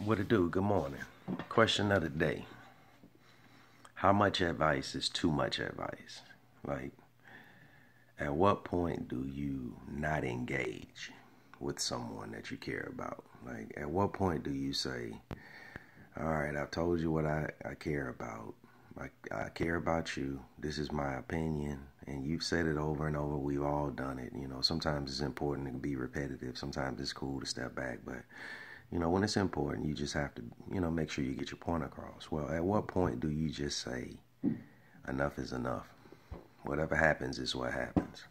What it do? Good morning. Question of the day. How much advice is too much advice? Like, at what point do you not engage with someone that you care about? Like, at what point do you say, all right, I've told you what I care about. I care about you. This is my opinion. And you've said it over and over. We've all done it. Sometimes it's important to be repetitive. Sometimes it's cool to step back. But, when it's important, you just have to, make sure you get your point across. Well, at what point do you just say, enough is enough? Whatever happens is what happens.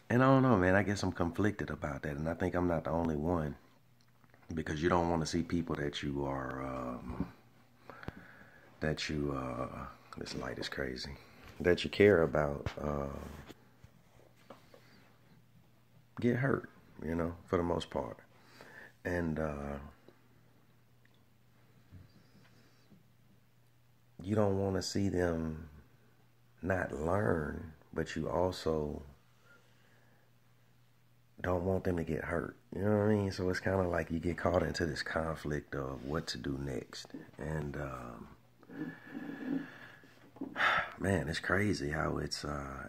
And I don't know, man. I guess I'm conflicted about that. And I think I'm not the only one. Because you don't want to see people that you are, this light is crazy, that you care about, get hurt, for the most part. And you don't want to see them not learn, but you also don't want them to get hurt. You know what I mean? So it's kind of like you get caught into this conflict of what to do next. And man, it's crazy how it's,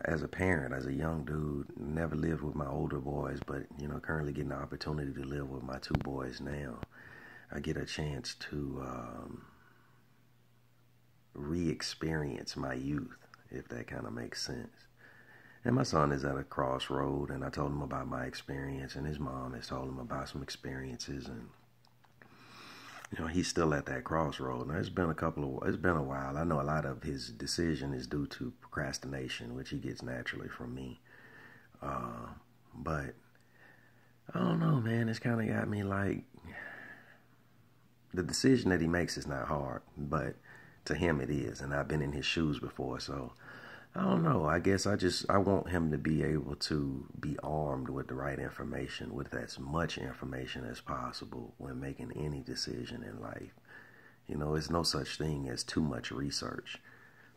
as a parent, as a young dude, never lived with my older boys, but, currently getting the opportunity to live with my two boys now. I get a chance to re-experience my youth, if that kind of makes sense. And my son is at a crossroad, and I told him about my experience, and his mom has told him about some experiences, and he's still at that crossroad. Now, it's been a while. I know a lot of his decision is due to procrastination, which he gets naturally from me. But I don't know, man. It's kind of got me like, the decision that he makes is not hard, but to him it is. And I've been in his shoes before, so I don't know. I guess I want him to be able to be armed with the right information, with as much information as possible when making any decision in life. It's no such thing as too much research.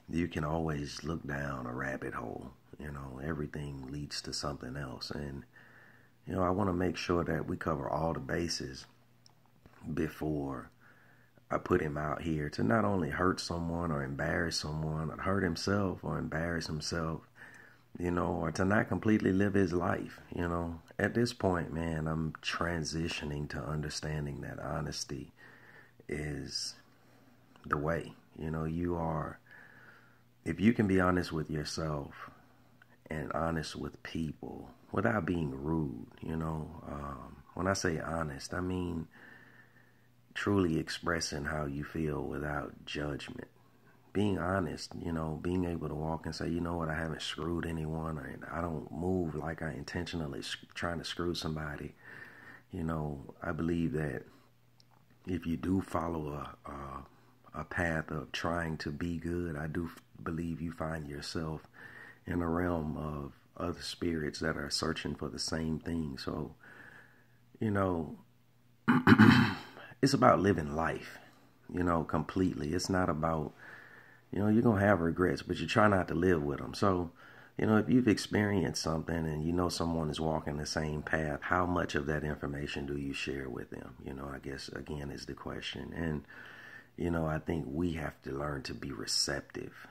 You can always look down a rabbit hole. Everything leads to something else. And, I want to make sure that we cover all the bases before I put him out here to not only hurt someone or embarrass someone or hurt himself or embarrass himself, or to not completely live his life. At this point, man, I'm transitioning to understanding that honesty is the way. If you can be honest with yourself and honest with people without being rude, when I say honest, I mean truly expressing how you feel without judgment. Being honest, being able to walk and say, you know what, I haven't screwed anyone, or I don't move like I intentionally trying to screw somebody. I believe that if you do follow a path of trying to be good, I do believe you find yourself in a realm of other spirits that are searching for the same thing. So, it's about living life, completely. It's not about, you're going to have regrets, but you try not to live with them. So, if you've experienced something and someone is walking the same path, how much of that information do you share with them? I guess, again, is the question. And, I think we have to learn to be receptive,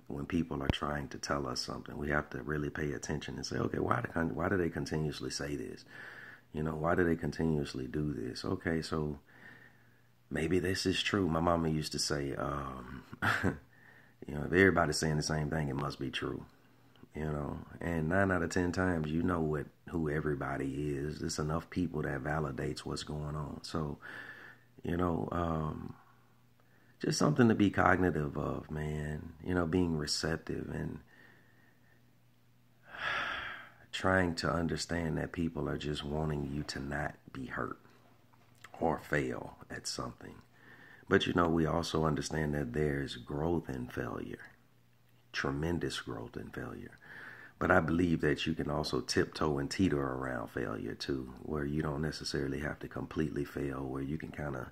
when people are trying to tell us something. We have to really pay attention and say, okay, why do they continuously say this? Why do they continuously do this? Okay, so maybe this is true. My mama used to say, if everybody's saying the same thing, it must be true. And 9 out of 10 times, who everybody is. There's enough people that validates what's going on. So, just something to be cognitive of, man. Being receptive and trying to understand that people are just wanting you to not be hurt or fail at something. But, we also understand that there's growth in failure, tremendous growth in failure. But I believe that you can also tiptoe and teeter around failure too, where you don't necessarily have to completely fail, where you can kind of,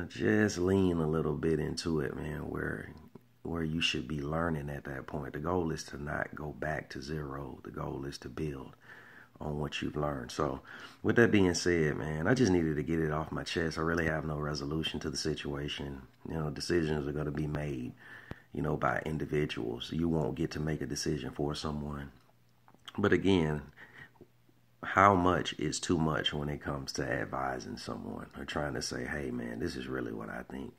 just lean a little bit into it, man, where you should be learning at that point. The goal is to not go back to zero. The goal is to build on what you've learned. So with that being said, man, I just needed to get it off my chest. I really have no resolution to the situation. Decisions are going to be made, by individuals. You won't get to make a decision for someone. But again, how much is too much when it comes to advising someone or trying to say, hey, man, this is really what I think.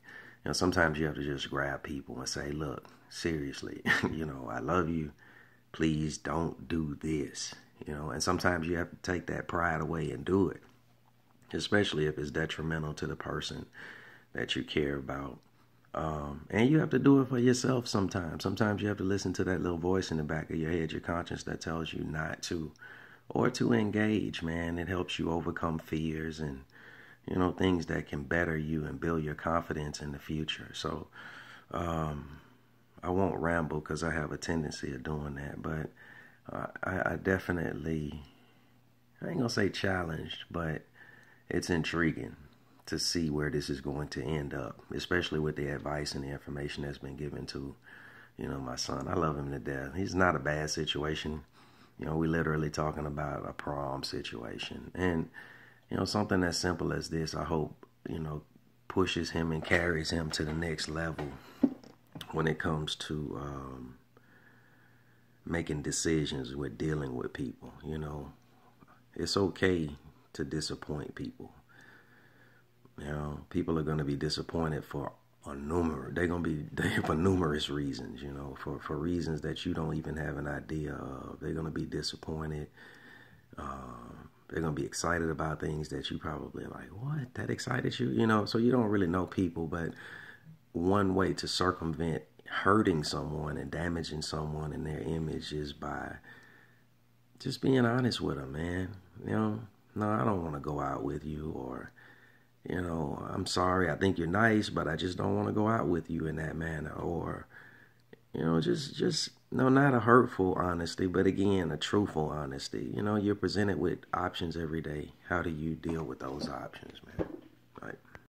Sometimes you have to just grab people and say, look, seriously, I love you. Please don't do this. And sometimes you have to take that pride away and do it, especially if it's detrimental to the person that you care about. And you have to do it for yourself sometimes. Sometimes you have to listen to that little voice in the back of your head, your conscience, that tells you not to, or to engage, man. It helps you overcome fears and, things that can better you and build your confidence in the future. So I won't ramble because I have a tendency of doing that, but I definitely, I ain't going to say challenged, but it's intriguing to see where this is going to end up, especially with the advice and the information that's been given to, my son. I love him to death. He's not a bad situation. We literally talking about a prom situation. And, something as simple as this, I hope, pushes him and carries him to the next level when it comes to making decisions with dealing with people. It's okay to disappoint people. People are going to be disappointed for they're going to be there for numerous reasons, for reasons that you don't even have an idea of. They're going to be disappointed. They're going to be excited about things that you probably like, what? That excited you? So you don't really know people, but one way to circumvent hurting someone and damaging someone and their image is by just being honest with them, man. No, I don't want to go out with you, or, I'm sorry, I think you're nice, but I just don't want to go out with you in that manner, or, just not a hurtful honesty, but again, a truthful honesty. You're presented with options every day. How do you deal with those options, man? Right.